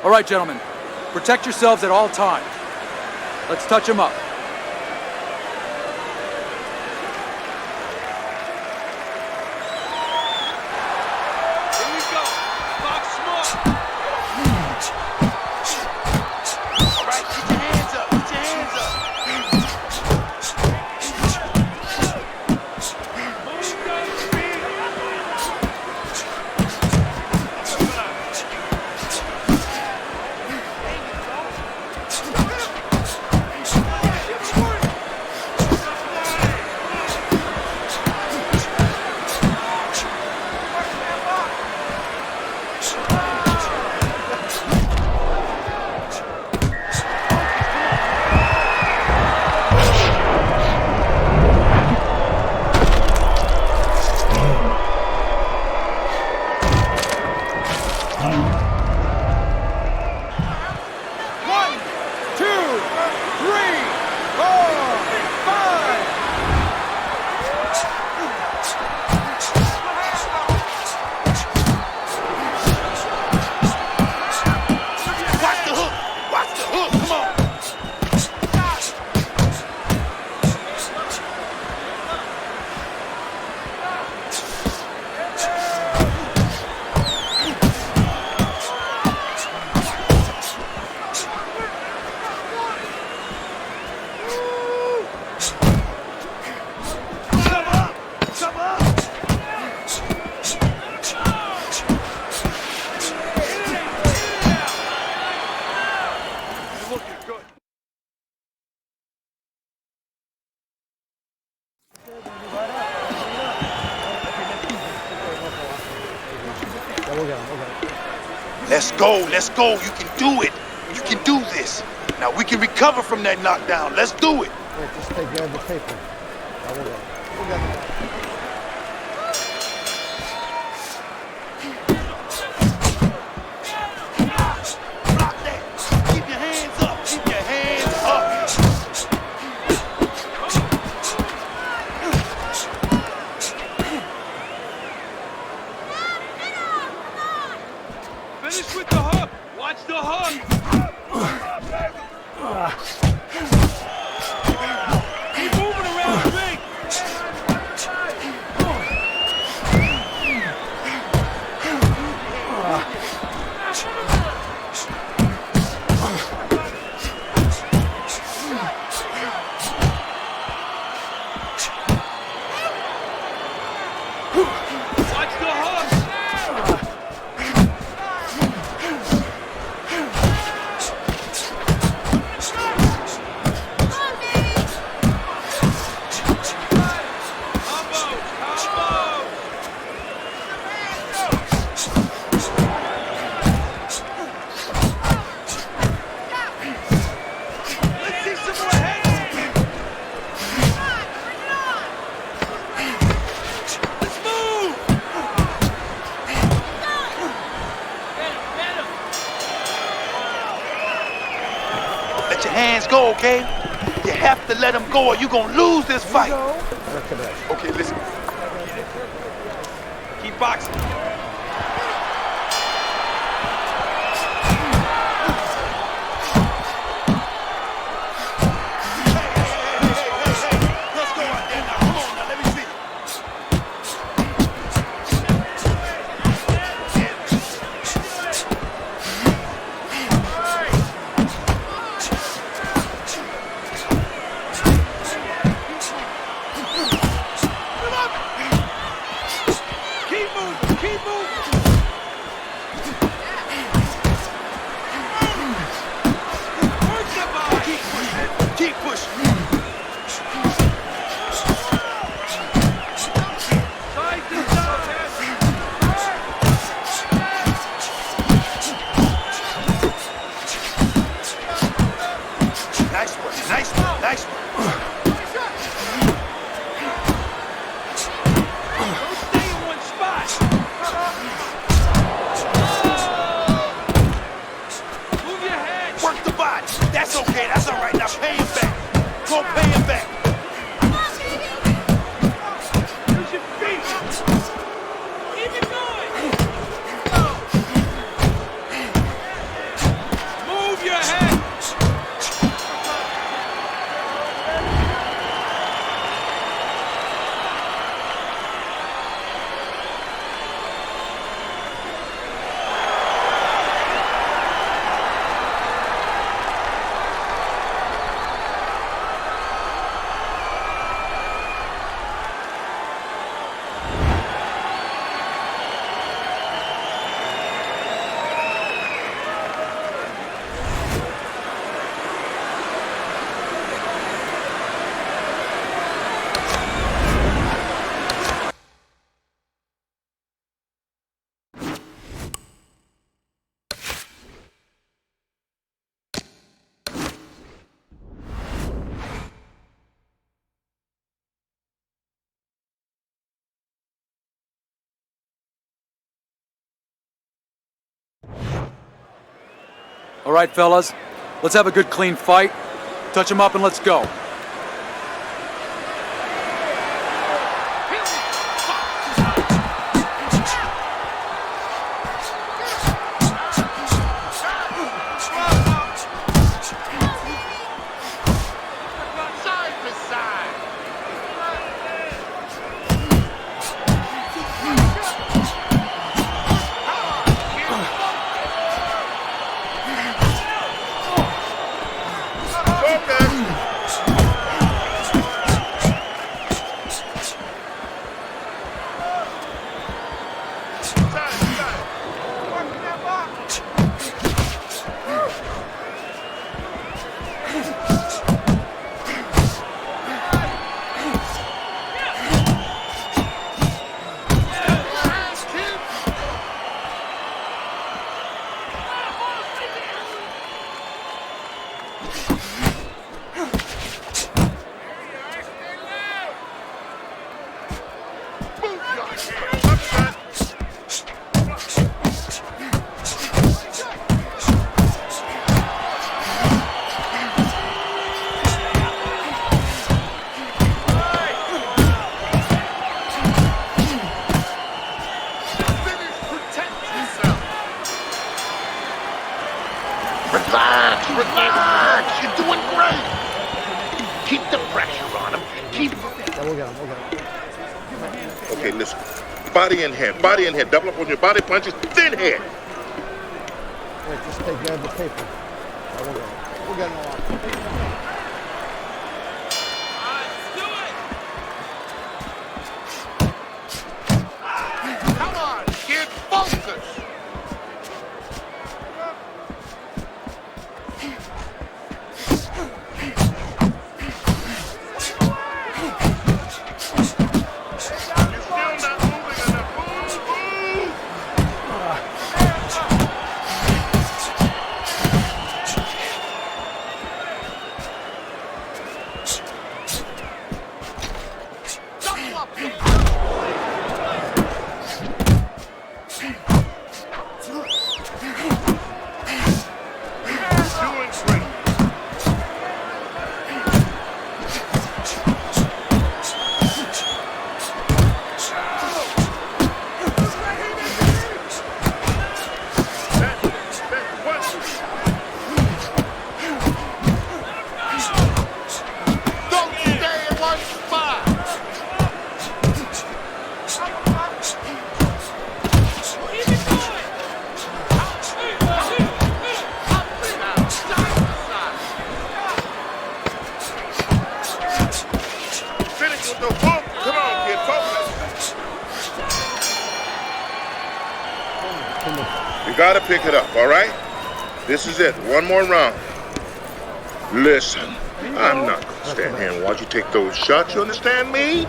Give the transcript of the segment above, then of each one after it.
All right, gentlemen. Protect yourselves at all times. Let's touch him up. Let's go. You can do it. You can do this. Now we can recover from that knockdown. Let's do it. Wait, just take care of the paper. Block that. Keep your hands up. Keep your hands up. Finish with the hook. Watch the hook. Keep moving around the ring. Watch the hook. Let your hands go, okay? You have to let them go or you're gonna lose this fight. Okay, listen. Keep boxing. Let's go out there now. Come on now, let me see. Keep moving. Work the body. Keep pushing. Keep pushing. Side to side. Nice one, nice one, nice one. Don't stay in one spot. Move your head. Work the body. That's okay, that's all right. Now pay him back. Go pay him back. Use your feet. Keep it going. All right, fellas. Let's have a good, clean fight. Touch him up and let's go. Relax. You're doing great. Keep the pressure on him. Keep. We'll get him. Okay, listen. Body and head. Body and head. Double up on your body punches. Then head. Wait, just grab the paper. We'll get him all out. Come on, kid. Focus. You gotta pick it up, all right? This is it. One more round. Listen, I'm not gonna stand here and watch you take those shots. You understand me?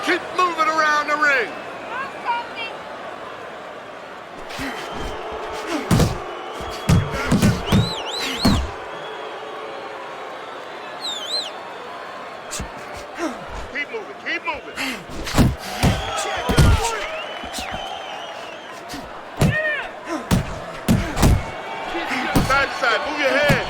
Keep moving around the ring. Keep moving. Side to side, move your head.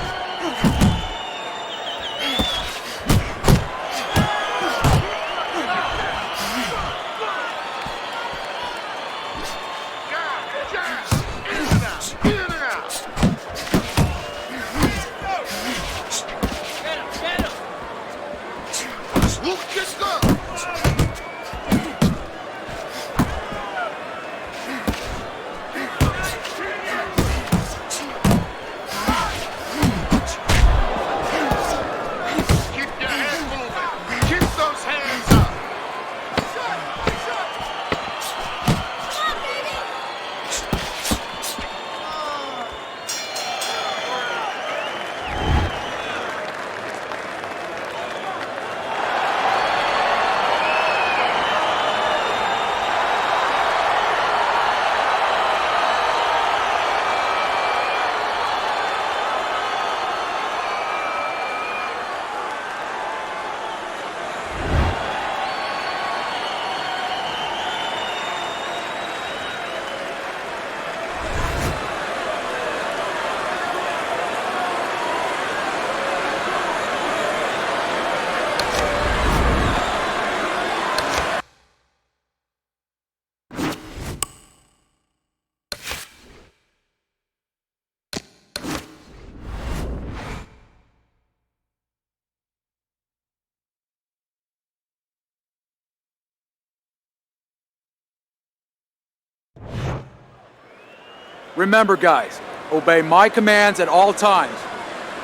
Remember, guys, obey my commands at all times.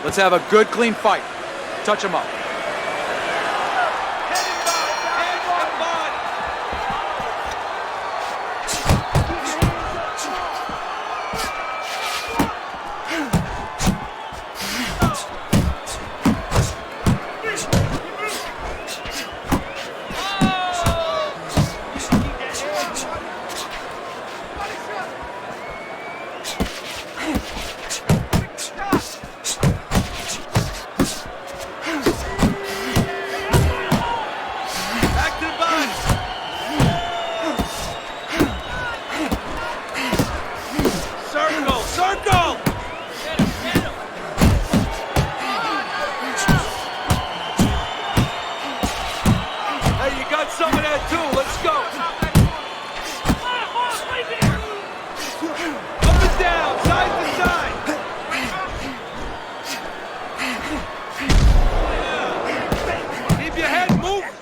Let's have a good, clean fight. Touch him up. Head and body. Back to the body. Circle, circle. Get him. Hey, you got some of that too. Let's go. Up and down, side to side. Keep your head moving.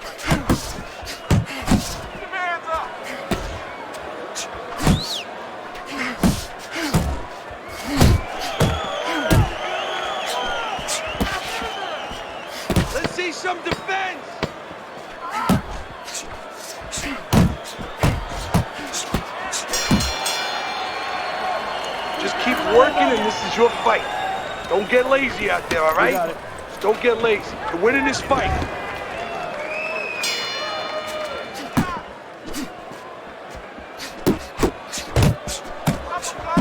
Let's see some defense. Just keep working, and this is your fight. Don't get lazy out there, all right? got it. Just don't get lazy. You're winning this fight.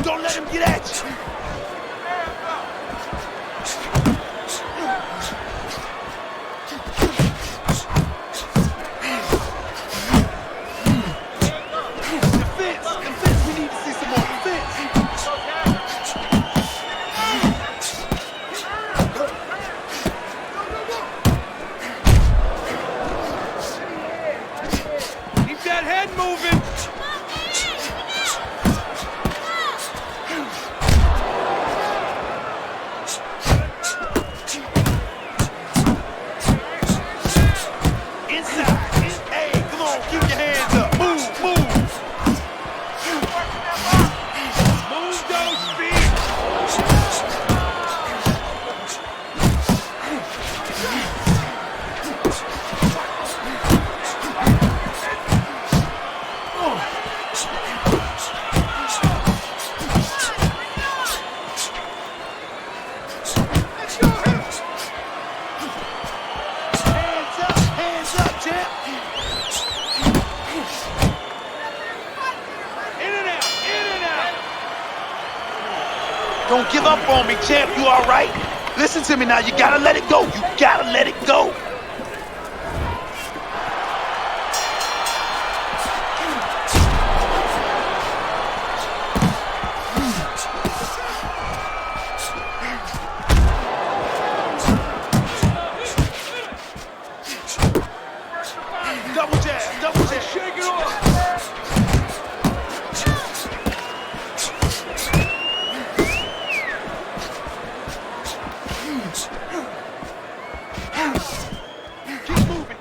Don't let him get at you. Defense, we need to see some more defense. Keep that head moving. Inside. Hey, come on, keep your hands up. Move. Move those feet. Hands up, champ. In and out. Don't give up on me, champ. You all right? Listen to me now. You gotta let it go. You gotta let it go. Double jab. Shake it off.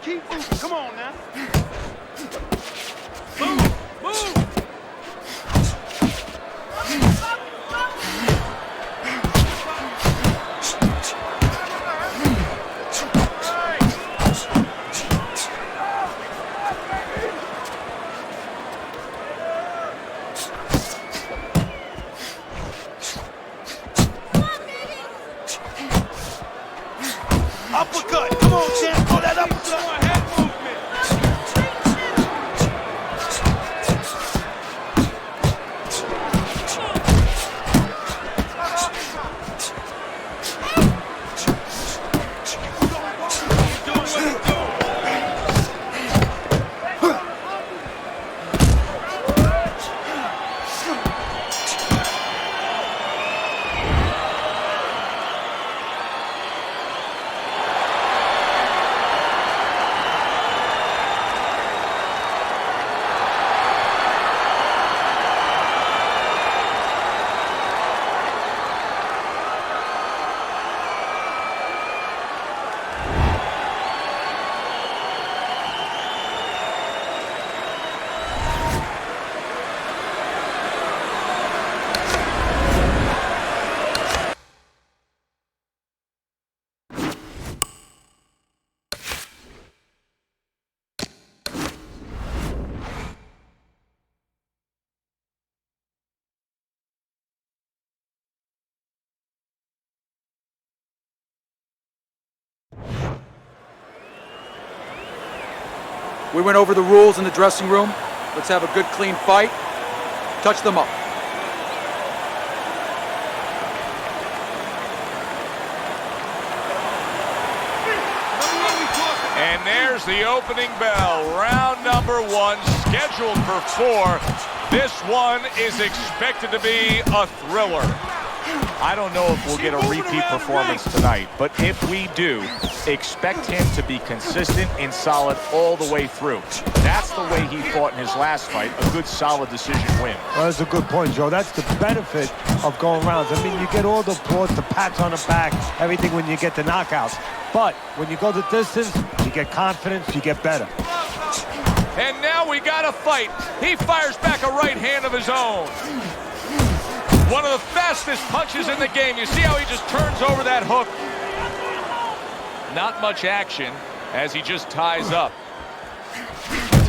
Keep moving. Come on now. Move. Uppercut. Come on, champ. Throw that uppercut. Some more head movement. We went over the rules in the dressing room. Let's have a good, clean fight. Touch them up. And there's the opening bell. Round number 1, scheduled for 4. This one is expected to be a thriller. I don't know if we'll get a repeat performance tonight, but if we do, expect him to be consistent and solid all the way through. That's the way he fought in his last fight, a good, solid decision win. Well, that's a good point, Joe. That's the benefit of going rounds. I mean, you get all the applause, the pats on the back, everything when you get the knockouts. But when you go the distance, you get confidence, you get better. And now we got a fight. He fires back a right hand of his own. One of the fastest punches in the game. You see how he just turns over that hook? Not much action as he just ties up.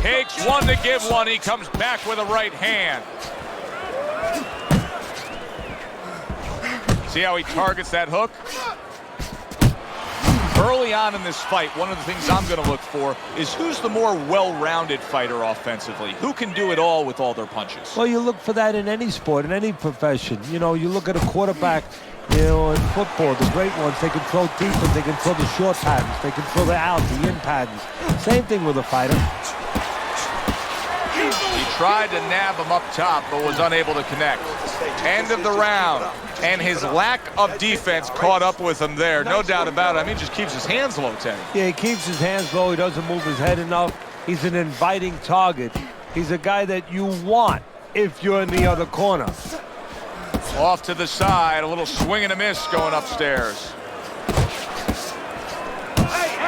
Takes one to give one. He comes back with a right hand. See how he targets that hook? Early on in this fight, one of the things I'm going to look for is who's the more well-rounded fighter offensively. Who can do it all with all their punches? Well, you look for that in any sport, in any profession. You know, you look at a quarterback, you know, in football, the great ones, they can throw deep and they can throw the short patterns. They can throw the out, the in patterns. Same thing with a fighter. He tried to nab him up top, but was unable to connect. End of the round. And his lack of defense caught up with him there. No doubt about it. I mean, he just keeps his hands low, Teddy. Yeah, he keeps his hands low. He doesn't move his head enough. He's an inviting target. He's a guy that you want if you're in the other corner. Off to the side. A little swing and a miss going upstairs.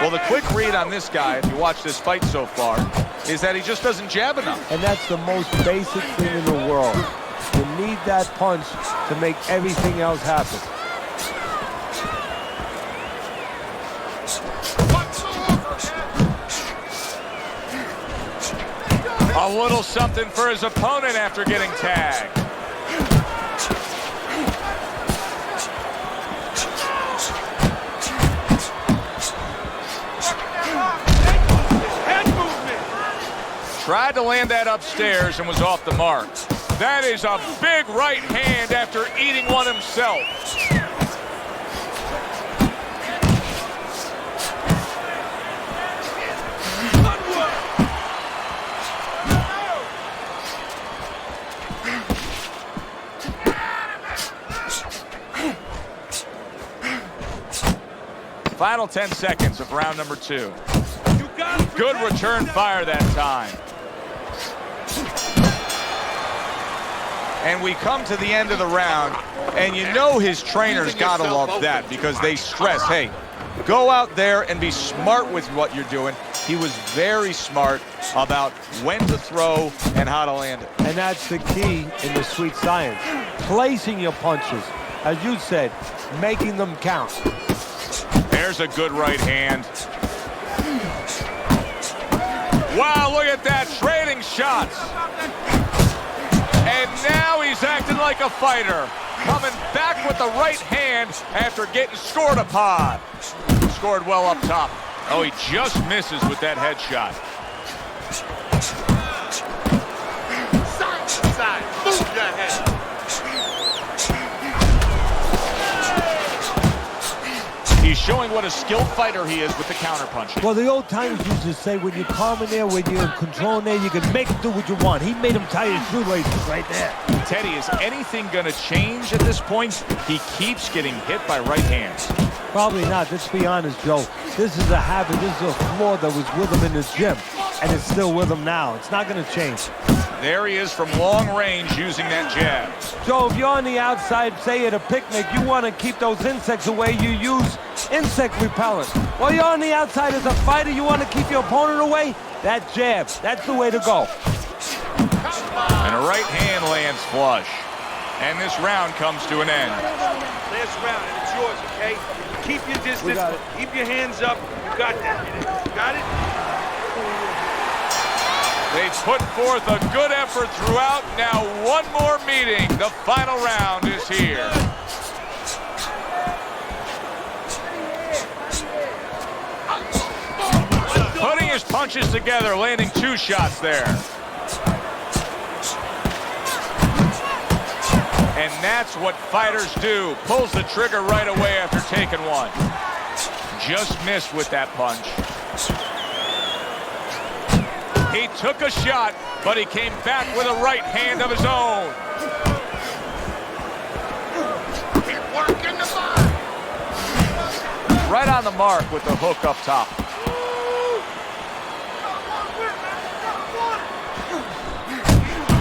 Well, the quick read on this guy, if you watch this fight so far, is that he just doesn't jab enough. And that's the most basic thing in the world. You need that punch to make everything else happen. A little something for his opponent after getting tagged. Tried to land that upstairs and was off the mark. That is a big right hand after eating one himself. Final 10 seconds of round number 2. Good return fire that time. And we come to the end of the round, and you know his trainers gotta love that because they stress, hey, go out there and be smart with what you're doing. He was very smart about when to throw and how to land it. And that's the key in the sweet science. Placing your punches, as you said, making them count. There's a good right hand. Wow, look at that, trading shots. And now he's acting like a fighter. Coming back with the right hand after getting scored upon. Scored well up top. Oh, he just misses with that headshot. Side, move your head. He's showing what a skilled fighter he is with the counterpunching. Well, the old timers used to say when you're calm in there, when you're in control in there, you can make him do what you want. He made him tie his shoelaces right there. Teddy, is anything going to change at this point? He keeps getting hit by right hands. Probably not. Let's be honest, Joe. This is a habit. This is a flaw that was with him in the gym, and it's still with him now. It's not going to change. There he is from long range using that jab. Joe, if you're on the outside, say at a picnic, you want to keep those insects away, you use insect repellent. While you're on the outside as a fighter, you want to keep your opponent away, that jab, that's the way to go. And a right hand lands flush. And this round comes to an end. Last round, and it's yours, okay? Keep your distance, keep your hands up. You got that. You got it? They put forth a good effort throughout. Now one more meeting. The final round is here. Putting his punch punches together, landing 2 shots there. And that's what fighters do. Pulls the trigger right away after taking one. Just missed with that punch. He took a shot, but he came back with a right hand of his own. Keep working the line. Right on the mark with the hook up top.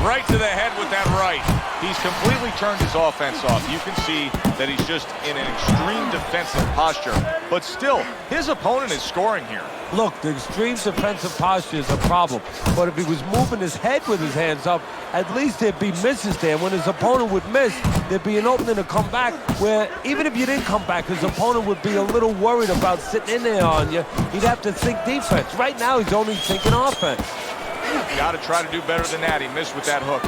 Right to the head with that right. He's completely turned his offense off. You can see that he's just in an extreme defensive posture. But still, his opponent is scoring here. Look, the extreme defensive posture is a problem. But if he was moving his head with his hands up, at least there'd be misses there. When his opponent would miss, there'd be an opening to come back where even if you didn't come back, his opponent would be a little worried about sitting in there on you. He'd have to think defense. Right now, he's only thinking offense. Got to try to do better than that. He missed with that hook.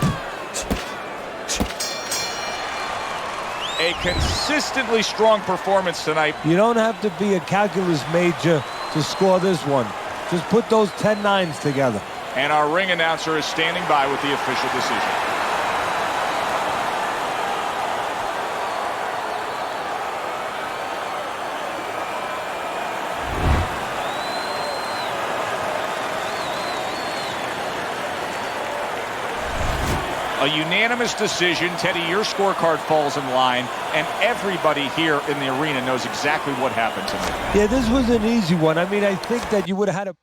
A consistently strong performance tonight. You don't have to be a calculus major to score this one. Just put those 10 nines together. And our ring announcer is standing by with the official decision. A unanimous decision. Teddy, your scorecard falls in line, and everybody here in the arena knows exactly what happened tonight. Yeah, this was an easy one. I mean, I think that you would have had a...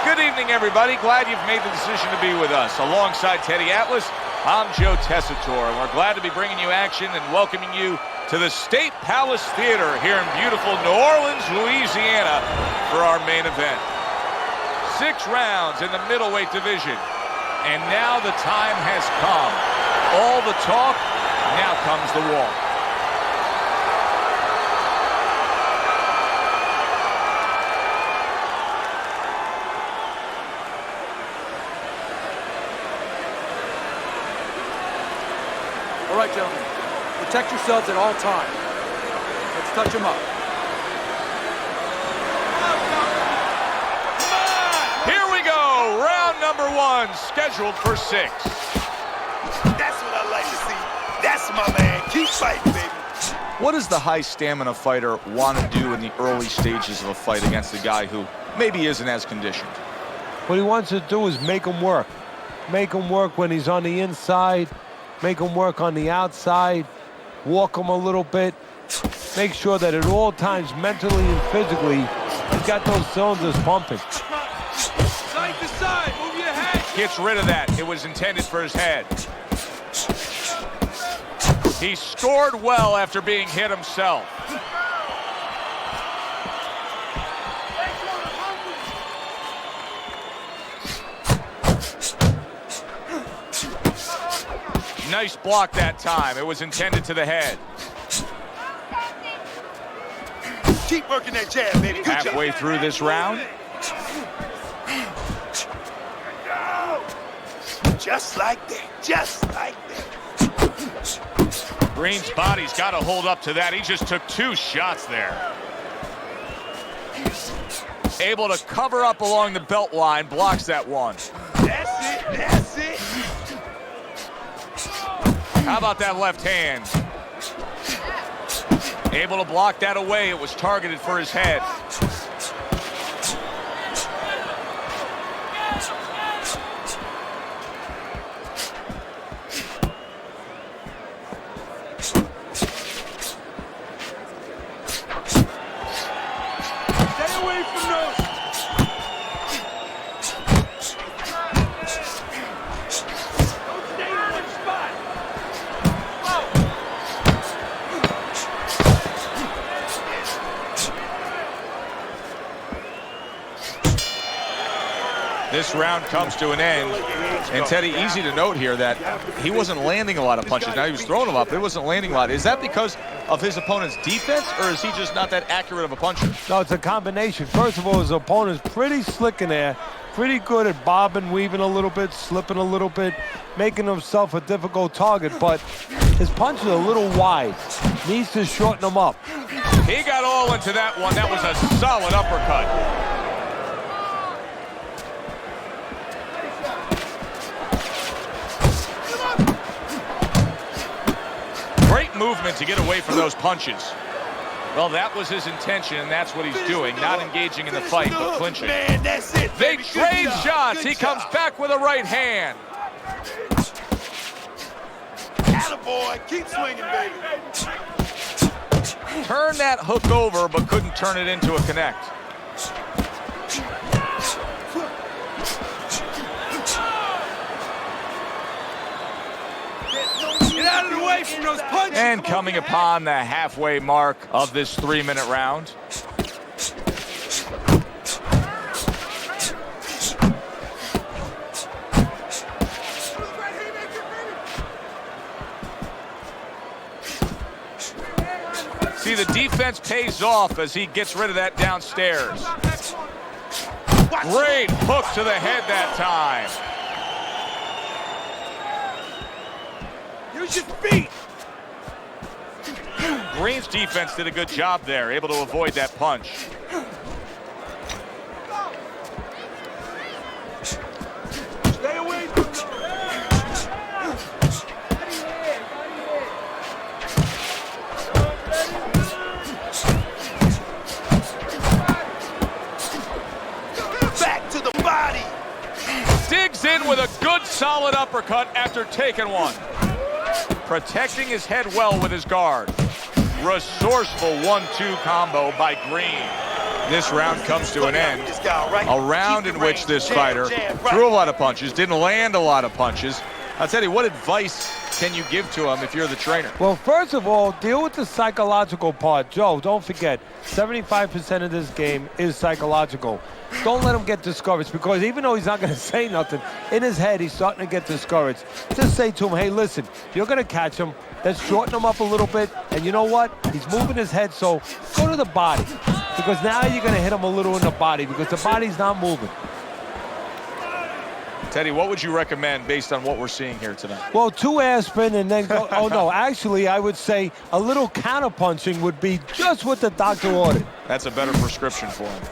Good evening, everybody. Glad you've made the decision to be with us. Alongside Teddy Atlas, I'm Joe Tessitore, and we're glad to be bringing you action and welcoming you to the State Palace Theater here in beautiful New Orleans, Louisiana for our main event. 6 rounds in the middleweight division, and now the time has come. All the talk, now comes the walk. All right, gentlemen. Protect yourselves at all times. Let's touch them up. Here we go. Round number 1, scheduled for 6. That's what I like to see. That's my man. Keep fighting, baby. What does the high stamina fighter want to do in the early stages of a fight against a guy who maybe isn't as conditioned? What he wants to do is make him work. Make him work when he's on the inside. Make him work on the outside. Walk him a little bit. Make sure that at all times, mentally and physically, he's got those cylinders pumping. Side to side, move your head. Gets rid of that. It was intended for his head. He scored well after being hit himself. Nice block that time. It was intended to the head. Keep working that jab, baby. Good job. Halfway through this round. Just like that. Just like that. Green's body's got to hold up to that. He just took 2 shots there. Able to cover up along the belt line. Blocks that one. That's it. That's it. How about that left hand? Able to block that away. It was targeted for his head. Stay away from those. Don't stay in one spot. This round comes to an end. And Teddy, easy to note here that he wasn't landing a lot of punches. Now he was throwing them up, but he wasn't landing a lot. Is that because of his opponent's defense, or is he just not that accurate of a puncher? No, it's a combination. First of all, his opponent's pretty slick in there, pretty good at bobbing, weaving a little bit, slipping a little bit, making himself a difficult target, but his punch is a little wide. Needs to shorten them up. He got all into that one. That was a solid uppercut. Great movement to get away from those punches. Well, that was his intention, and that's what he's doing. Not engaging in the fight, but clinching. Man, that's it. They baby. Good trade job. shots. Good He comes job. back with a right hand. Attaboy. Keep swinging, baby. Turned that hook over, but couldn't turn it into a connect. Get out of the way from those punches. And coming upon the halfway mark of this 3-minute round. See, the defense pays off as he gets rid of that downstairs. Great hook to the head that time. Use your feet. Green's defense did a good job there, able to avoid that punch. Stay away from those. Back to the body. Digs in with a good solid uppercut after taking one. Protecting his head well with his guard. Resourceful 1-2 combo by Green. This round comes to an end. A round in which this fighter threw a lot of punches, didn't land a lot of punches. I'll tell you, what advice can you give to him if you're the trainer? Well, first of all, deal with the psychological part. Joe, don't forget, 75% of this game is psychological. Don't let him get discouraged, because even though he's not going to say nothing, in his head he's starting to get discouraged. Just say to him, hey, listen, you're going to catch him. Let's shorten him up a little bit. And you know what? He's moving his head, so go to the body. Because now you're going to hit him a little in the body, because the body's not moving. Teddy, what would you recommend based on what we're seeing here tonight? Well, 2 aspirin and then go. Oh, no, actually, I would say a little counterpunching would be just what the doctor ordered. That's a better prescription for him.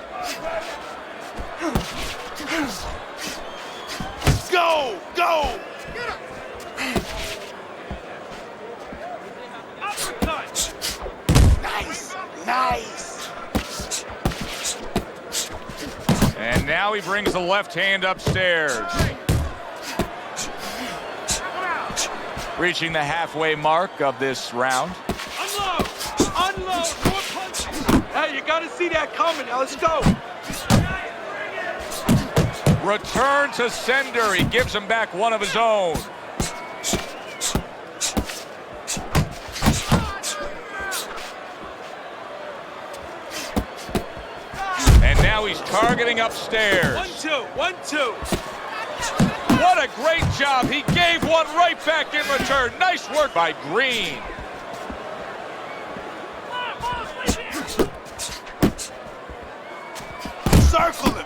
Go! Go! Uppercut. now he brings the left hand upstairs. Reaching the halfway mark of this round. Unload! Unload! More punches! Hey, you gotta see that coming. Now let's go. Return to sender. He gives him back one of his own. And now he's targeting upstairs. 1-2, 1-2. What a great job. He gave one right back in return. Nice work by Green. Circle him.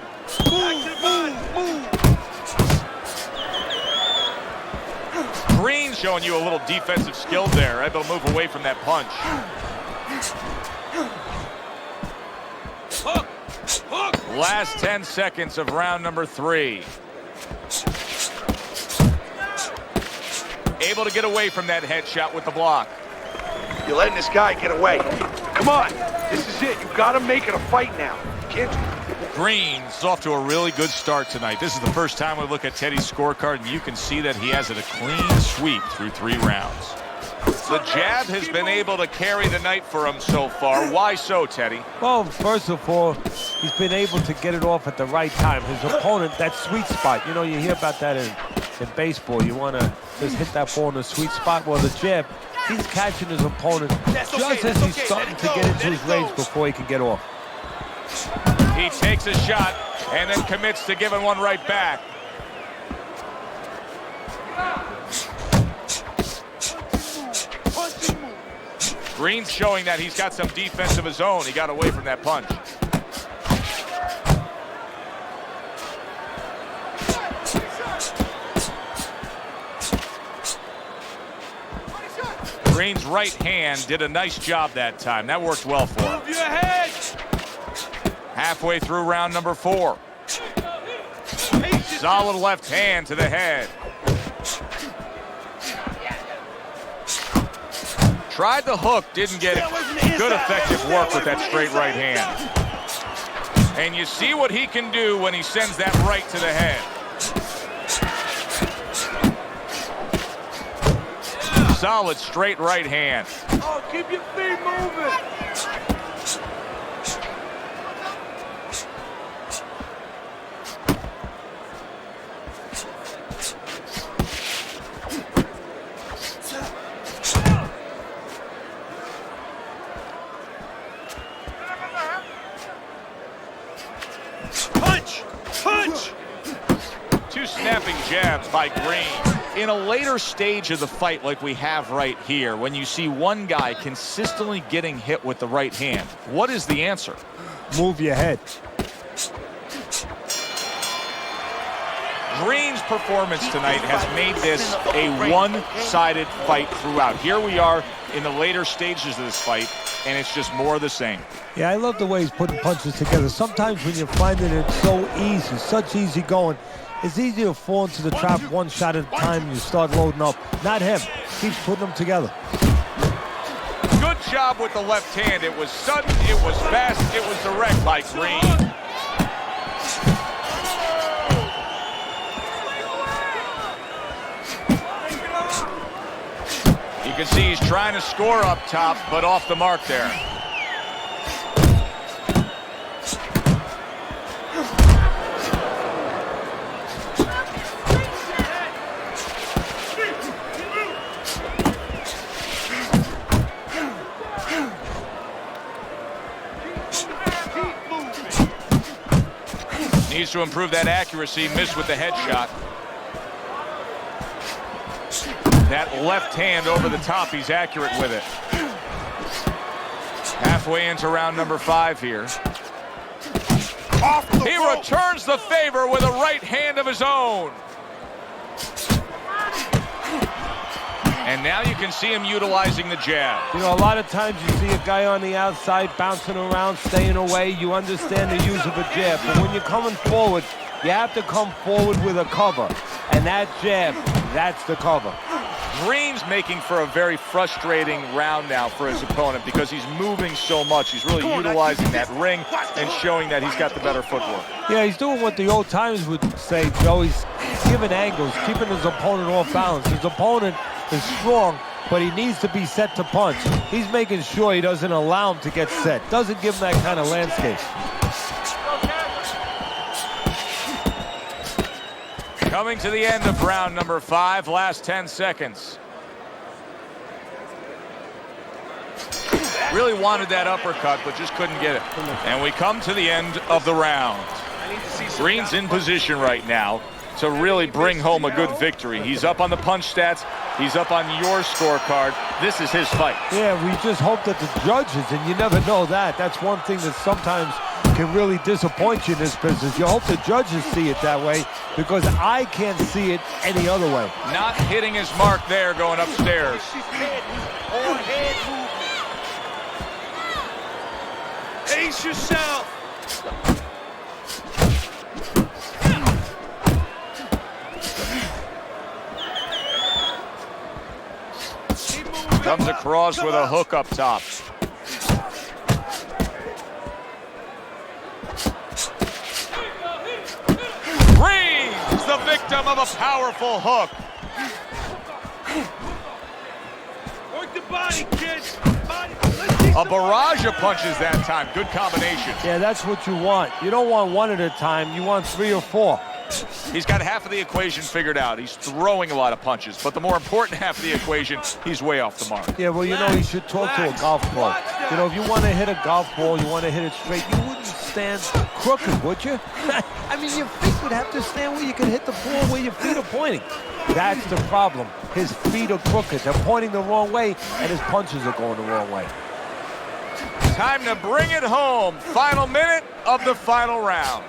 Move. Green showing you a little defensive skill there. Able to move away from that punch. Hook. Last 10 seconds of round number 3. Able to get away from that headshot with the block. You're letting this guy get away. Come on. This is it. You gotta make it a fight now. Can't you? Green's off to a really good start tonight. This is the first time we look at Teddy's scorecard, and you can see that he has it a clean sweep through 3 rounds. The jab has been able to carry the night for him so far. Why so, Teddy? Well, first of all, he's been able to get it off at the right time. His opponent, that sweet spot, you know, you hear about that in baseball. You want to just hit that ball in the sweet spot. Well, the jab, he's catching his opponent just as he's starting to get into his range before he can get off. He takes a shot and then commits to giving one right back. Green's showing that he's got some defense of his own. He got away from that punch. Green's right hand did a nice job that time. That worked well for him. Move your head. Halfway through round number 4. Solid left hand to the head. Tried the hook, didn't get it. Good effective work with that straight right hand. And you see what he can do when he sends that right to the head. Solid straight right hand. Oh, keep your feet moving. Punch! 2 snapping jabs by Green. In a later stage of the fight like we have right here, when you see one guy consistently getting hit with the right hand, what is the answer? Move your head. Green's performance tonight has made this a one-sided fight throughout. Here we are in the later stages of this fight, and it's just more of the same. Yeah, I love the way he's putting punches together. Sometimes when you're finding it so easy, such easy going, it's easy to fall into the trap one shot at a time and you start loading up. Not him. Keeps putting them together. Good job with the left hand. It was sudden, it was fast, it was direct by Green. You can see he's trying to score up top, but off the mark there. Needs to improve that accuracy. Missed with the headshot. That left hand over the top, he's accurate with it. Halfway into round number 5 here. He returns the favor with a right hand of his own. And now you can see him utilizing the jab. You know, a lot of times you see a guy on the outside bouncing around, staying away. You understand the use of a jab. But when you're coming forward, you have to come forward with a cover. And that jab, that's the cover. Green's making for a very frustrating round now for his opponent because he's moving so much. He's really utilizing that ring and showing that he's got the better footwork. Yeah, he's doing what the old timers would say, Joe. He's giving angles, keeping his opponent off balance. His opponent is strong, but he needs to be set to punch. He's making sure he doesn't allow him to get set. Doesn't give him that kind of landscape. Coming to the end of round number 5, last 10 seconds. Really wanted that uppercut, but just couldn't get it. And we come to the end of the round. Green's in position right now to really bring home a good victory. He's up on the punch stats. He's up on your scorecard. This is his fight. Yeah, we just hope that the judges, and you never know that. That's one thing that sometimes can really disappoint you in this business. You hope the judges see it that way because I can't see it any other way. Not hitting his mark there going upstairs. Ace yourself. Comes across with a hook up top. Green's the victim of a powerful hook. Work the body, kid. A barrage of punches that time. Good combination. Yeah, that's what you want. You don't want one at a time. You want 3 or 4. He's got half of the equation figured out. He's throwing a lot of punches, but the more important half of the equation, he's way off the mark. Yeah, well, you know, you should talk to a golf pro. You know, if you want to hit a golf ball, you want to hit it straight, you wouldn't stand crooked, would you? I mean, your feet would have to stand where you can hit the ball where your feet are pointing. That's the problem. His feet are crooked. They're pointing the wrong way, and his punches are going the wrong way. Time to bring it home. Final minute of the final round.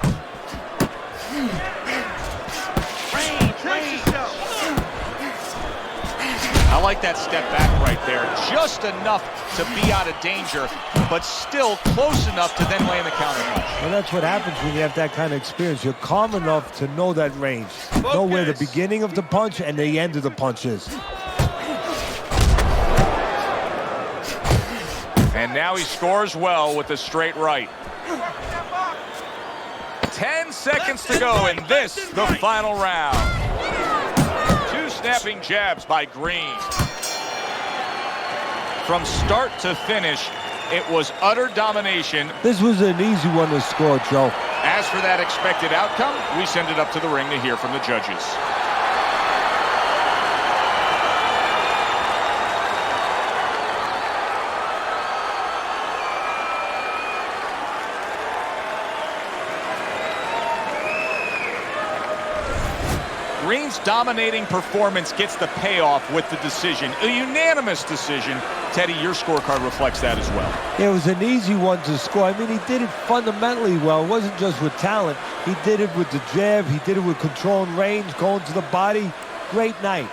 I like that step back right there. Just enough to be out of danger, but still close enough to then land the counter punch. Well, that's what happens when you have that kind of experience. You're calm enough to know that range. Know where the beginning of the punch and the end of the punch is. And now he scores well with the straight right. 10 seconds to go in this, the final round. 2 snapping jabs by Green. From start to finish, it was utter domination. This was an easy one to score, Joe. As for that expected outcome, we send it up to the ring to hear from the judges. Green's dominating performance gets the payoff with the decision. A unanimous decision. Teddy, your scorecard reflects that as well. It was an easy one to score. I mean, he did it fundamentally well. It wasn't just with talent. He did it with the jab. He did it with control and range, going to the body. Great night.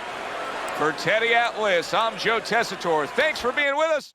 For Teddy Atlas, I'm Joe Tessitore. Thanks for being with us.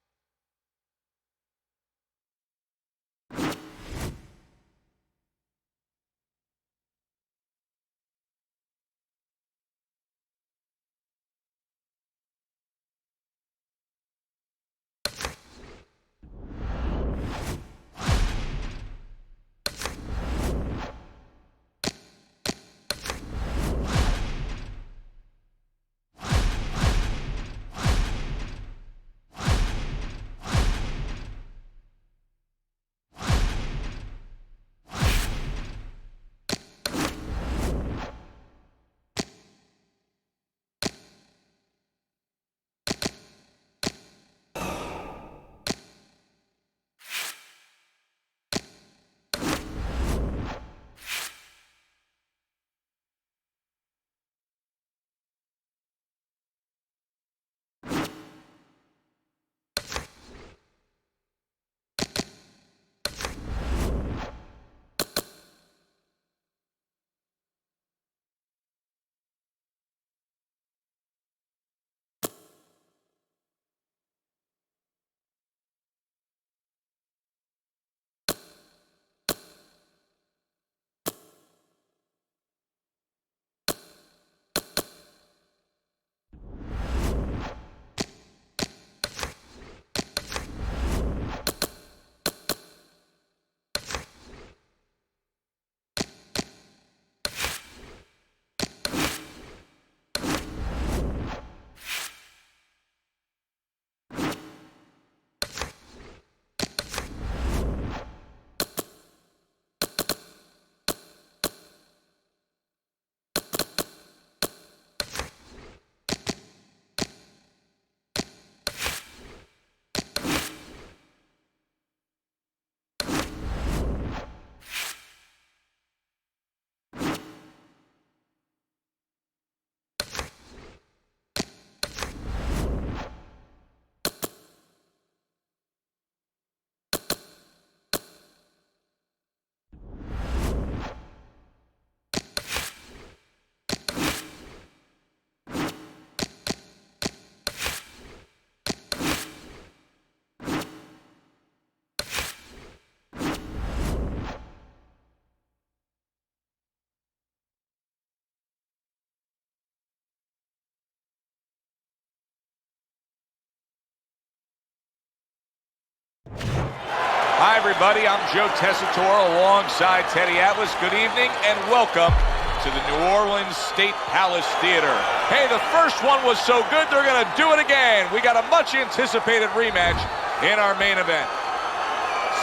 Hi, everybody. I'm Joe Tessitore alongside Teddy Atlas. Good evening and welcome to the New Orleans State Palace Theater. Hey, the first one was so good, they're going to do it again. We got a much-anticipated rematch in our main event.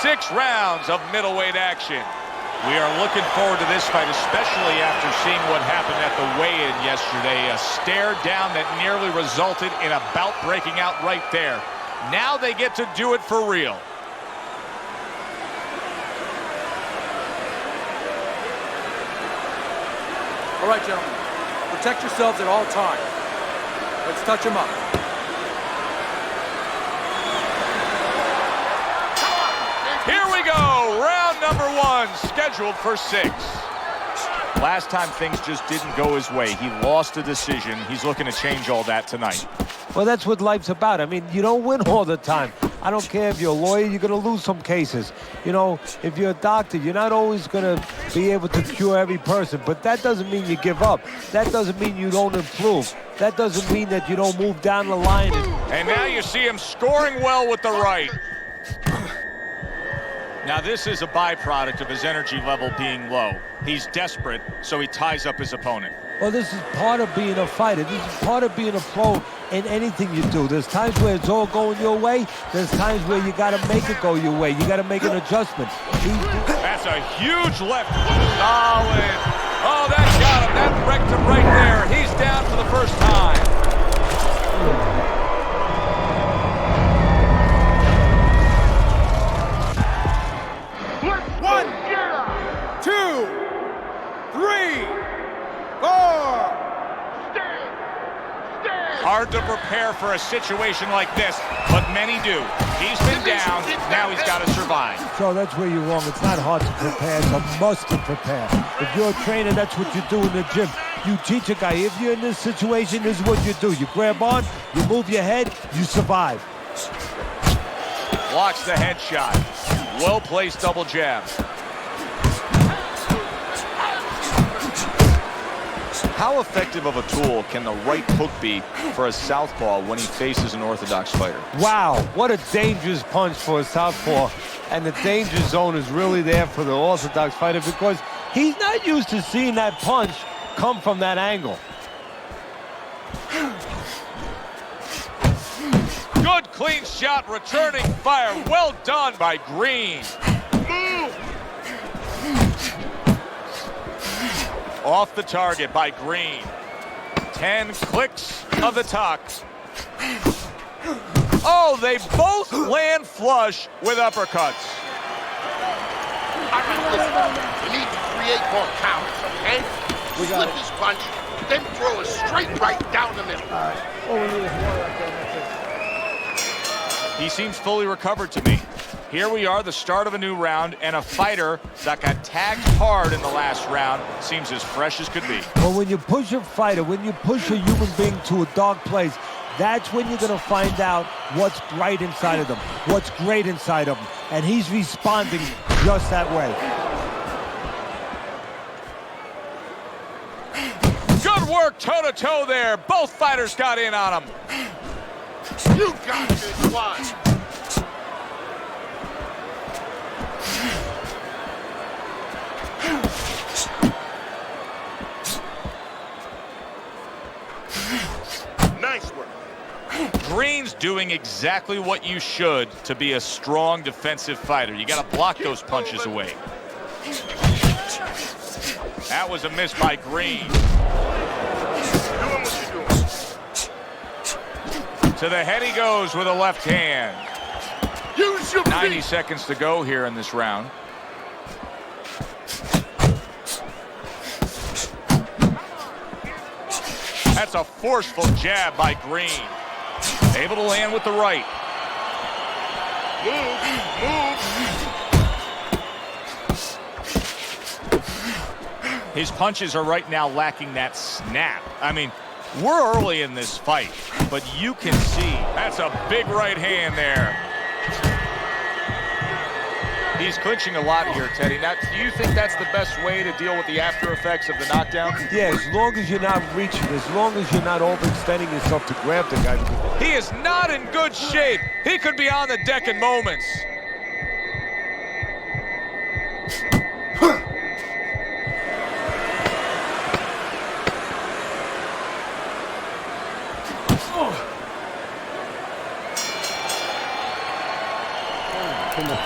6 rounds of middleweight action. We are looking forward to this fight, especially after seeing what happened at the weigh-in yesterday. A stare down that nearly resulted in a bout breaking out right there. Now they get to do it for real. All right, gentlemen. Protect yourselves at all times. Let's touch them up. Here we go. Round number 1, scheduled for 6. Last time things just didn't go his way. He lost a decision. He's looking to change all that tonight. Well, that's what life's about. I mean, you don't win all the time. I don't care if you're a lawyer, you're going to lose some cases. You know, if you're a doctor, you're not always going to be able to cure every person. But that doesn't mean you give up. That doesn't mean you don't improve. That doesn't mean that you don't move down the line. And now you see him scoring well with the right. Now, this is a byproduct of his energy level being low. He's desperate, so he ties up his opponent. Well, this is part of being a fighter. This is part of being a pro in anything you do. There's times where it's all going your way. There's times where you got to make it go your way. You got to make an adjustment. That's a huge left. Solid. Oh, that got him. That wrecked him right there. He's down for the first time. One, 2, 3, 4. Hard to prepare for a situation like this, but many do. He's been down, now he's got to survive. So that's where you're wrong. It's not hard to prepare, it's a must to prepare. If you're a trainer, that's what you do in the gym. You teach a guy, if you're in this situation, this is what you do. You grab on, you move your head, you survive. Blocks the headshot. Well-placed double jab. How effective of a tool can the right hook be for a southpaw when he faces an orthodox fighter? Wow, what a dangerous punch for a southpaw. And the danger zone is really there for the orthodox fighter because he's not used to seeing that punch come from that angle. Good clean shot, returning fire. Well done by Green. Off the target by Green. 10 clicks of the tuck. Oh, they both land flush with uppercuts. All right, listen. We need to create more counters, okay? Slip his punch, then throw a straight right down the middle. All right. All we need is more right there. That's it. He seems fully recovered to me. Here we are, the start of a new round, and a fighter that got tagged hard in the last round seems as fresh as could be. Well, when you push a fighter, when you push a human being to a dark place, that's when you're going to find out what's right inside of them, what's great inside of them. And he's responding just that way. Good work toe-to-toe there. Both fighters got in on him. You got this one. Nice work. Green's doing exactly what you should to be a strong defensive fighter. You got to block those punches away. That was a miss by Green. Doing what you're doing. To the head he goes with a left hand. Use your 90 feet. seconds to go here in this round. That's a forceful jab by Green. Able to land with the right. Move. His punches are right now lacking that snap. I mean, we're early in this fight, but you can see that's a big right hand there. He's clinching a lot here, Teddy. Now, do you think that's the best way to deal with the after effects of the knockdown? Yeah, as long as you're not reaching, as long as you're not overextending yourself to grab the guy. He is not in good shape. He could be on the deck in moments.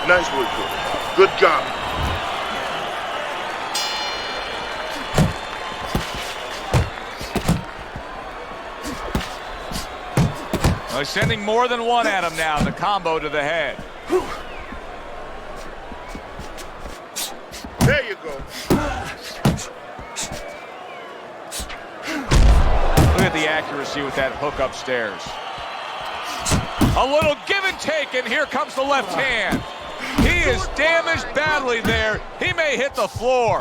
Nice work, Coach. Good job. Well, he's sending more than one at him now. The combo to the head. There you go. Look at the accuracy with that hook upstairs. A little give and take, and here comes the left hand. He is damaged badly there. He may hit the floor.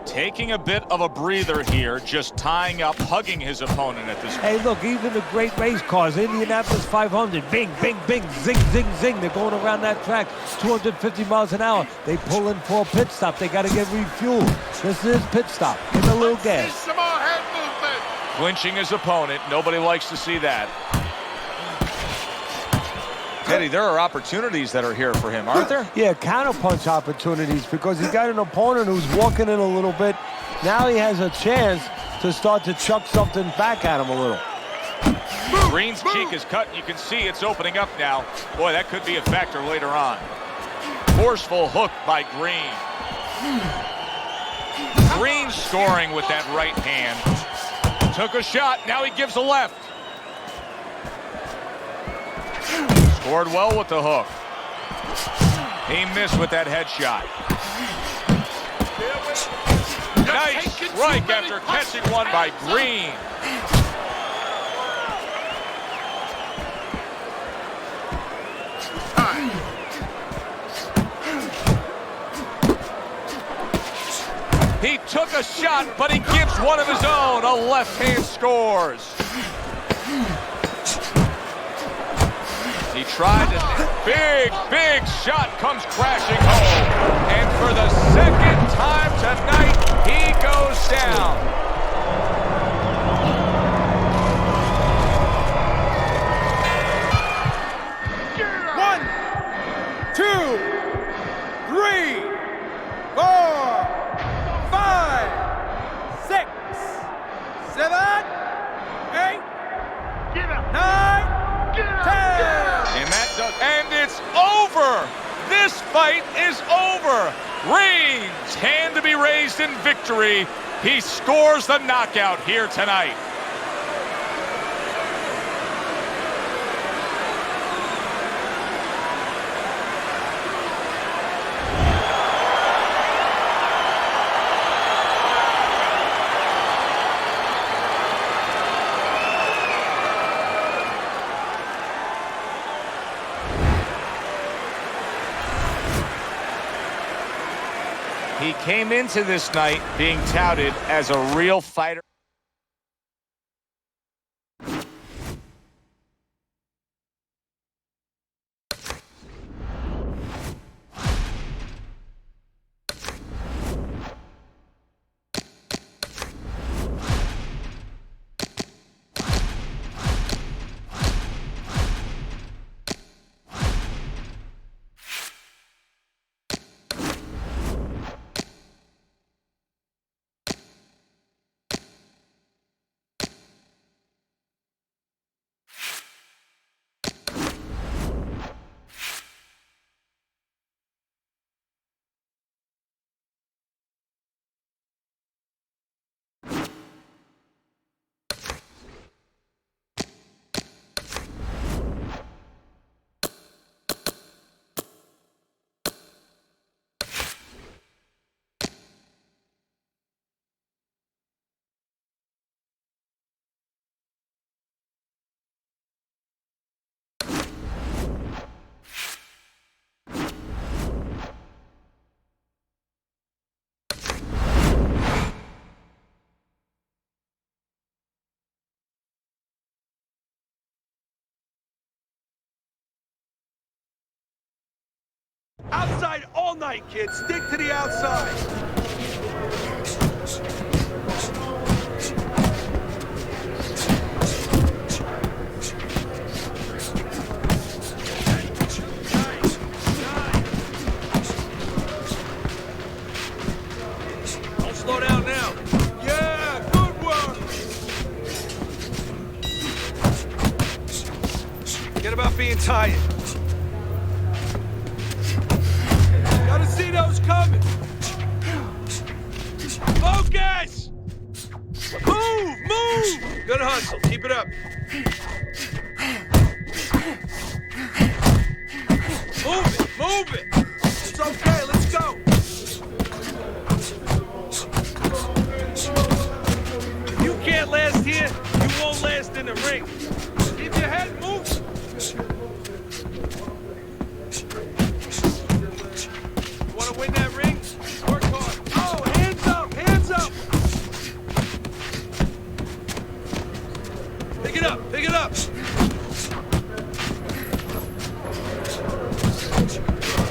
Taking a bit of a breather here, just tying up, hugging his opponent at this point. Hey, look, even the great race cars, Indianapolis 500, bing, bing, bing, zing, zing, zing. They're going around that track 250 miles an hour. They pull in for a pit stop. They got to get refueled. This is pit stop. Give a little gas. Some more head movement. Clinching his opponent. Nobody likes to see that. Teddy, there are opportunities that are here for him, aren't there? Yeah, counterpunch opportunities, because he's got an opponent who's walking in a little bit. Now he has a chance to start to chuck something back at him a little. Green's cheek is cut. You can see it's opening up now. Boy, that could be a factor later on. Forceful hook by Green. Green scoring with that right hand. Took a shot. Now he gives a left. Scored well with the hook. He missed with that headshot. Nice strike after catching one by Green. He took a shot, but he gives one of his own. A left hand scores. He tried to, big shot comes crashing home. And for the second time tonight, he goes down. One, 2, 3, 4, 5, 6, 7, 8, 9, 10. And it's over. This fight is over. Green's hand to be raised in victory. He scores the knockout here tonight. He came into this night being touted as a real fighter. Outside all night, kids. Stick to the outside. Forget about being tired. Gotta see those coming. Focus! Move! Move! Good hustle. Keep it up. Move it! Move it! It's okay. Let's go. If you can't last here, you won't last in the ring. Keep your head moving. You want to win that ring? Work hard. Oh, hands up! Hands up! Pick it up! Pick it up!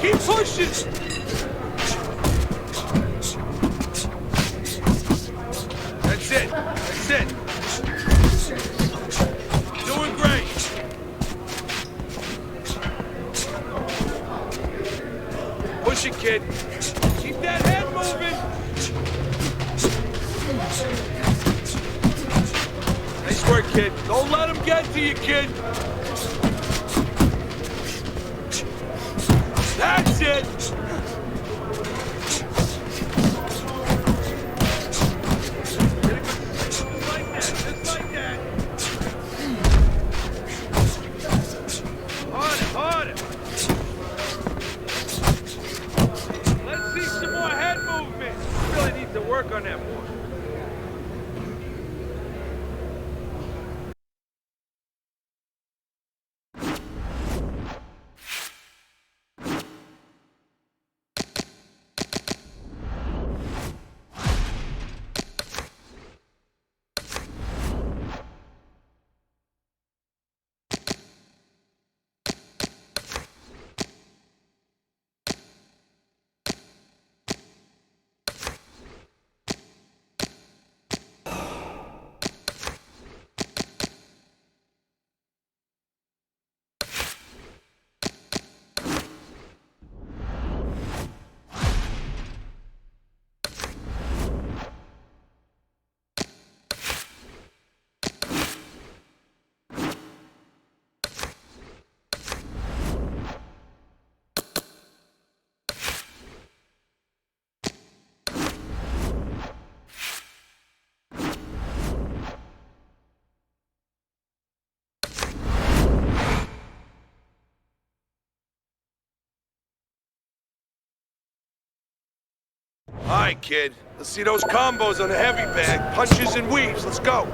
Keep pushing! That's it. That's it. Doing great. Push it, kid. Keep that head moving. Nice work, kid. Don't let him get to you, kid. That's it. Work on that more. All right, kid. Let's see those combos on the heavy bag. Punches and weaves. Let's go.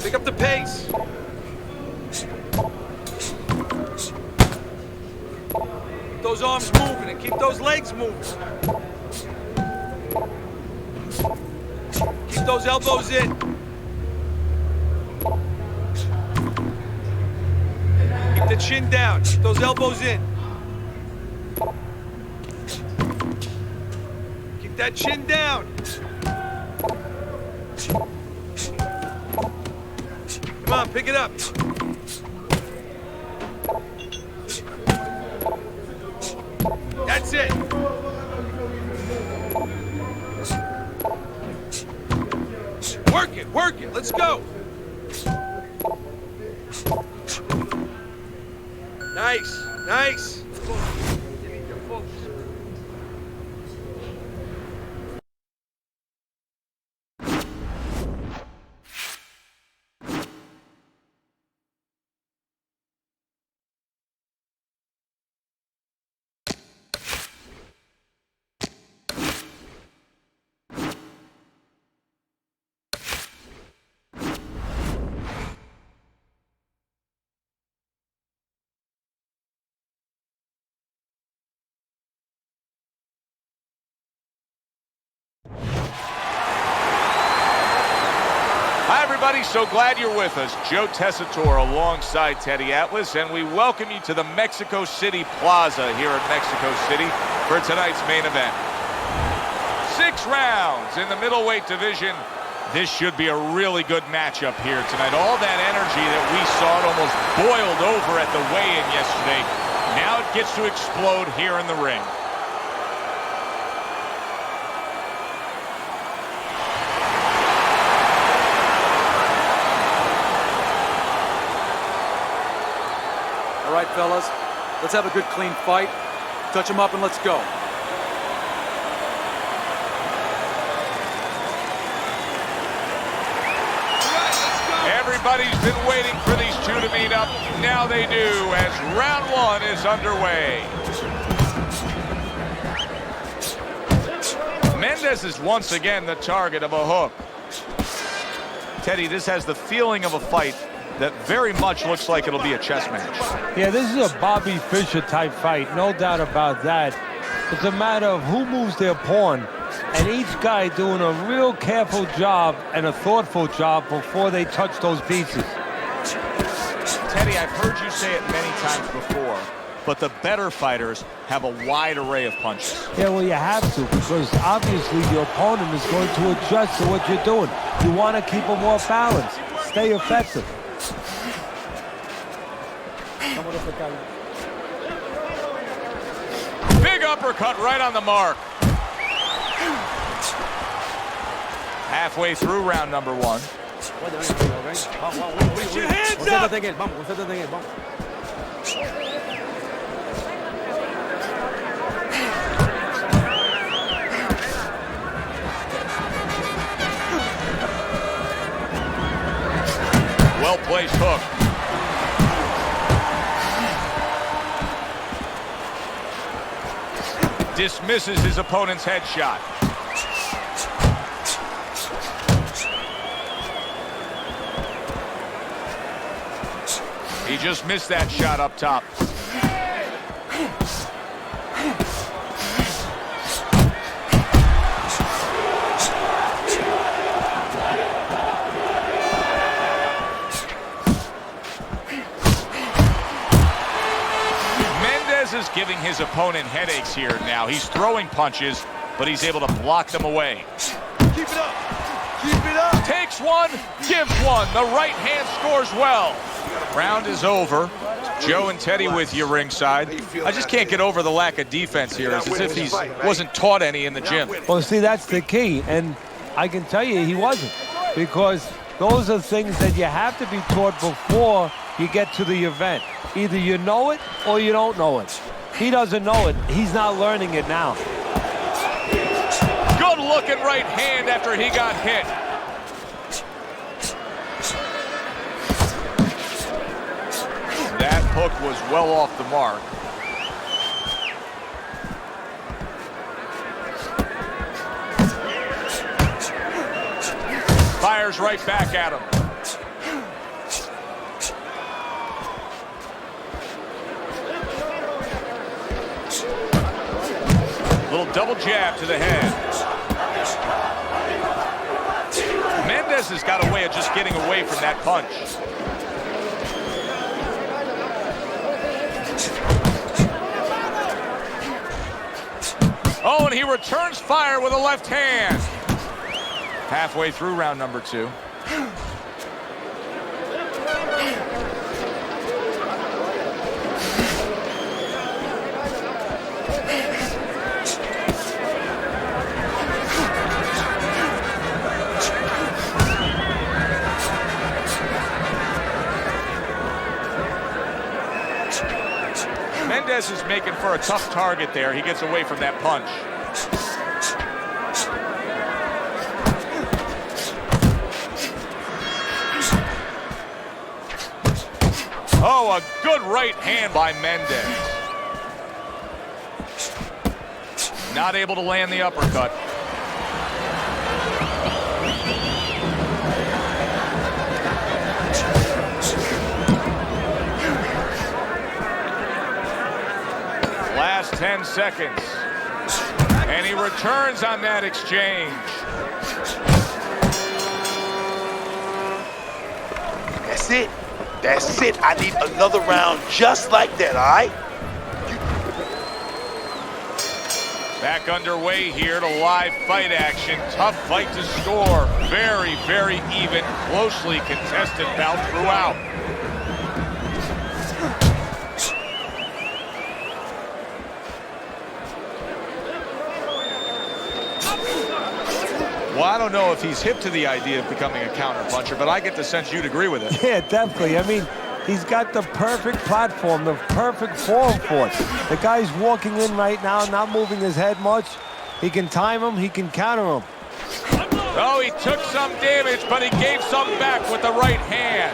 Pick up the pace. Keep those arms moving and keep those legs moving. Keep those elbows in. Keep the chin down. Keep those elbows in. Keep that chin down. Come on, pick it up. That's it. Work it. Let's go. Nice. Hi, everybody. So glad you're with us. Joe Tessitore alongside Teddy Atlas, and we welcome you to the Mexico City Plaza here in Mexico City for tonight's main event. 6 rounds in the middleweight division. This should be a really good matchup here tonight. All that energy that we saw, it almost boiled over at the weigh-in yesterday. Now it gets to explode here in the ring. fellas. Let's have a good, clean fight. Touch them up and let's go. Everybody's been waiting for these two to meet up. Now they do, as round one is underway. Mendez is once again the target of a hook. Teddy, this has the feeling of a fight that very much looks like it'll be a chess match. Yeah, this is a Bobby Fischer type fight, no doubt about that. It's a matter of who moves their pawn, and each guy doing a real careful job and a thoughtful job before they touch those pieces. Teddy, I've heard you say it many times before, but the better fighters have a wide array of punches. Yeah, well, you have to, because obviously your opponent is going to adjust to what you're doing. You want to keep them more balanced, stay effective. Big uppercut right on the mark. Halfway through round number one. Put your hands up! Well-placed hook. Dismisses his opponent's headshot. He just missed that shot up top. Is giving his opponent headaches here now. He's throwing punches, but he's able to block them away. Keep it up. Keep it up. Takes one, gives one. The right hand scores well. Round is over. Joe and Teddy with you ringside. I just can't get over the lack of defense here. It's as if he wasn't taught any in the gym. Well, see, that's the key, and I can tell you he wasn't, because those are things that you have to be taught before you get to the event. Either you know it or you don't know it. He doesn't know it. He's not learning it now. Good looking right hand after he got hit. That hook was well off the mark. Fires right back at him. Little double jab to the head. Mendez has got a way of just getting away from that punch. Oh, and he returns fire with a left hand. Halfway through round number two. Mendez is making for a tough target there. He gets away from that punch. Oh, a good right hand by Mendez. Not able to land the uppercut. Last 10 seconds. And he returns on that exchange. That's it. That's it. I need another round just like that, all right? Back underway here to live fight action. Tough fight to score. Very, very even, closely contested bout throughout. Well, I don't know if he's hip to the idea of becoming a counterpuncher, but I get the sense you'd agree with it. Yeah, definitely. I mean, He's got the perfect platform, the perfect form for it. The guy's walking in right now, not moving his head much. He can time him, he can counter him. Oh, he took some damage, but he gave some back with the right hand.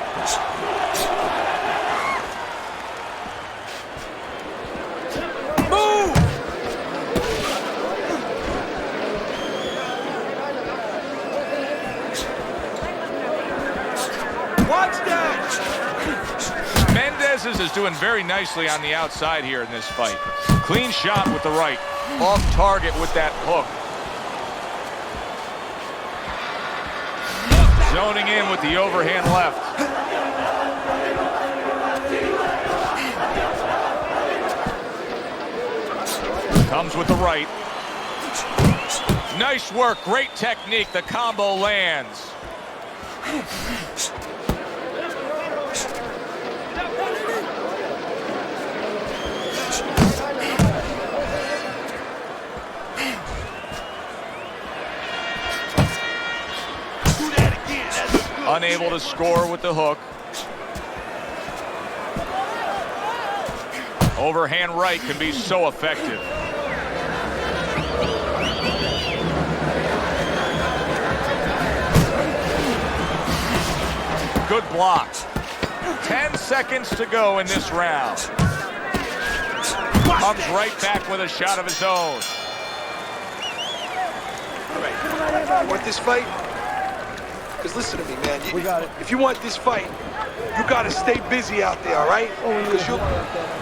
Move! Watch that! Mendez is doing very nicely on the outside here in this fight. Clean shot with the right. Off target with that hook. Zoning in with the overhand left. Comes with the right. Nice work, great technique. The combo lands. Unable to score with the hook. Overhand right can be so effective. Good block. 10 seconds to go in this round. Comes right back with a shot of his own. All right. Want this fight? Because listen to me, man. We got it. If you want this fight, you got to stay busy out there, all right?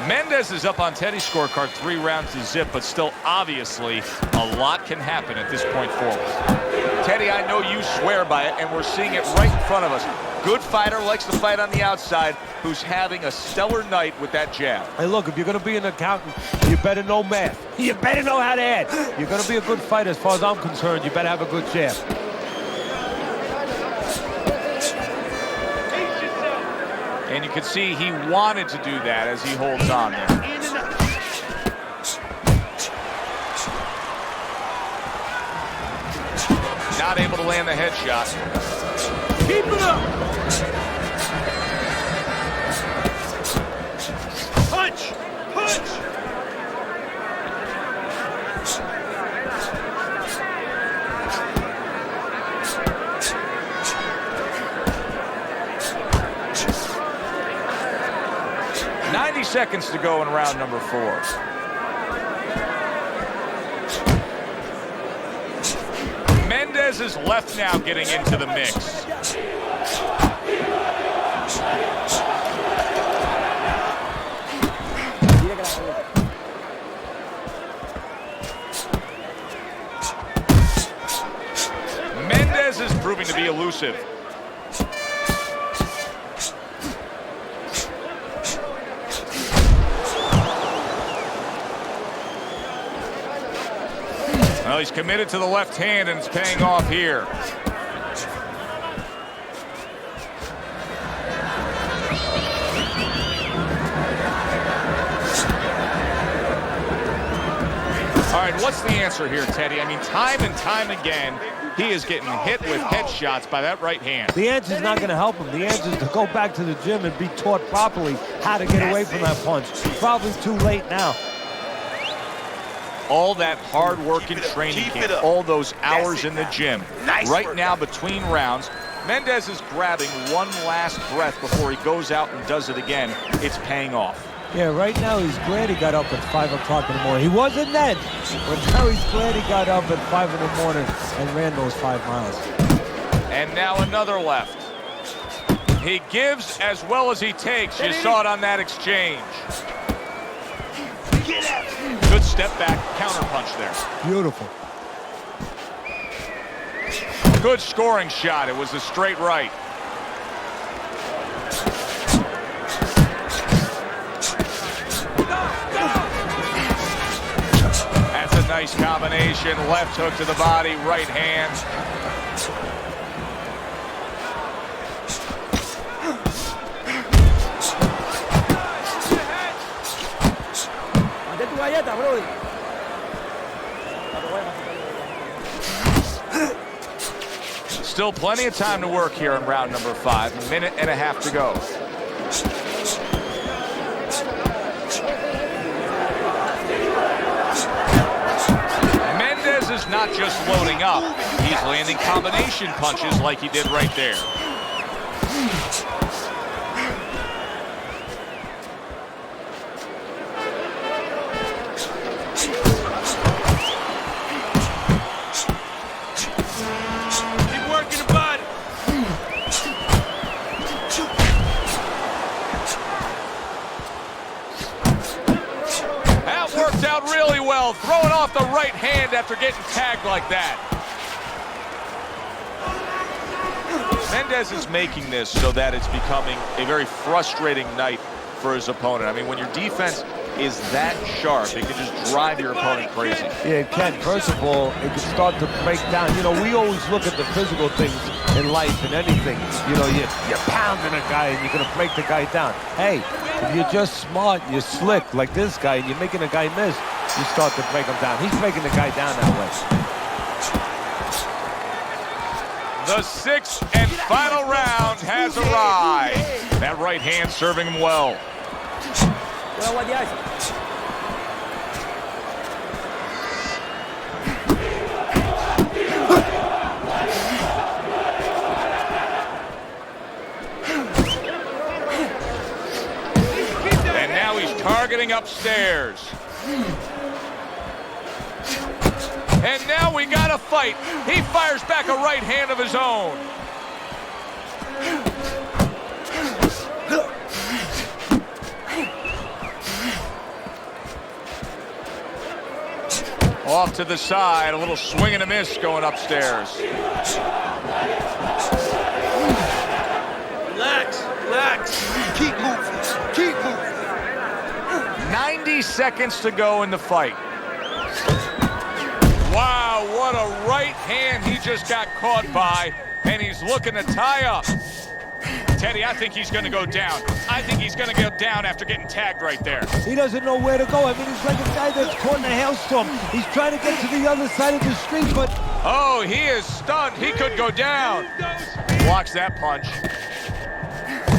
Mendez is up on Teddy's scorecard, 3 rounds to zip, but still obviously a lot can happen at this point forward. Teddy, I know you swear by it, and we're seeing it right in front of us. Good fighter, likes to fight on the outside, who's having a stellar night with that jab. Hey, look, if you're going to be an accountant, you better know math. You better know how to add. You're going to be a good fighter, as far as I'm concerned. You better have a good jab. And you can see he wanted to do that as he holds on there. Not able to land the headshot. Keep it up! Punch! Punch! Seconds to go in round number 4. Mendez is left now getting into the mix. Mendez is proving to be elusive. Well, he's committed to the left hand, and it's paying off here. All right, what's the answer here, Teddy? I mean, time and time again, he is getting hit with headshots by that right hand. The answer is not going to help him. The answer is to go back to the gym and be taught properly how to get away from that punch. Probably too late now. All that hard work in training camp, all those hours in the gym. Right now, between rounds, Mendez is grabbing one last breath before he goes out and does it again. It's paying off. Yeah, right now he's glad he got up at 5 o'clock in the morning. He wasn't then, but now he's glad he got up at 5 in the morning and ran those 5 miles. And now another left. He gives as well as he takes. You saw it on that exchange. Good step back, counter punch there. Beautiful. Good scoring shot. It was a straight right. That's a nice combination. Left hook to the body, right hand. Still plenty of time to work here in round number 5. A minute and a half to go. not just loading up, he's landing combination punches like he did right there. Keep working the body. That worked out really well, throwing off the right hand after getting tagged like that. Mendez is making this so that it's becoming a very frustrating night for his opponent. I mean, when your defense is that sharp, it can just drive your opponent crazy. Yeah, it can. First of all, it can start to break down. You know, we always look at the physical things in life and anything. You know, you're pounding a guy and you're going to break the guy down. Hey, if you're just smart, you're slick like this guy, and you're making a guy miss, you start to break him down. He's breaking the guy down that way. The sixth and final round has arrived. That right hand serving him well. And now he's targeting upstairs. And now we got a fight. He fires back a right hand of his own. Off to the side, a little swing and a miss going upstairs. Relax, relax. Keep moving, keep moving. 90 seconds to go in the fight. Wow, what a right hand he just got caught by, and he's looking to tie up. Teddy, I think he's going to go down. I think he's going to go down after getting tagged right there. He doesn't know where to go. I mean, he's like a guy that's caught in a hailstorm. He's trying to get to the other side of the street, but... Oh, he is stunned. He could go down. Blocks that punch.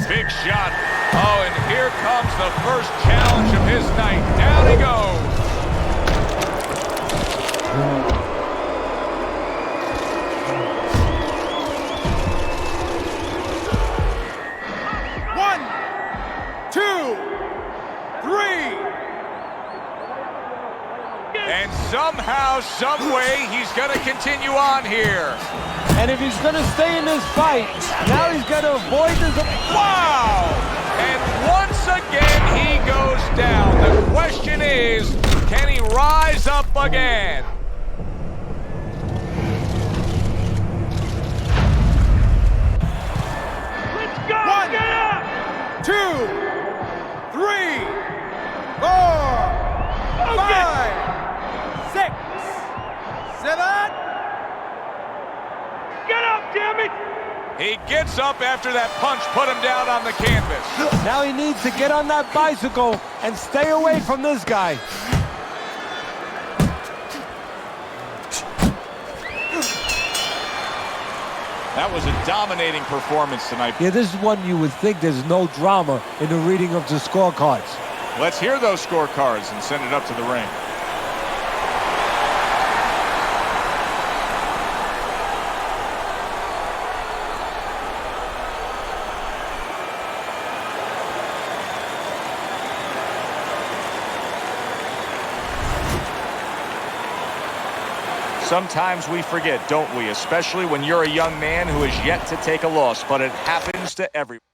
Big shot. Oh, and here comes the first challenge of his night. Down he goes. One, two, three. And somehow, some way, he's going to continue on here. And if he's going to stay in this fight, now he's got to avoid this. Wow! And once again, he goes down. The question is, can he rise up again? Let's go! One, Get up! 2, 3, 4, 5, 6, 7. Get up, damn it! He gets up after that punch put him down on the canvas. Now he needs to get on that bicycle and stay away from this guy. That was a dominating performance tonight. Yeah, this is one you would think there's no drama in the reading of the scorecards. Let's hear those scorecards and send it up to the ring. Sometimes we forget, don't we? Especially when you're a young man who is yet to take a loss, but it happens to everyone.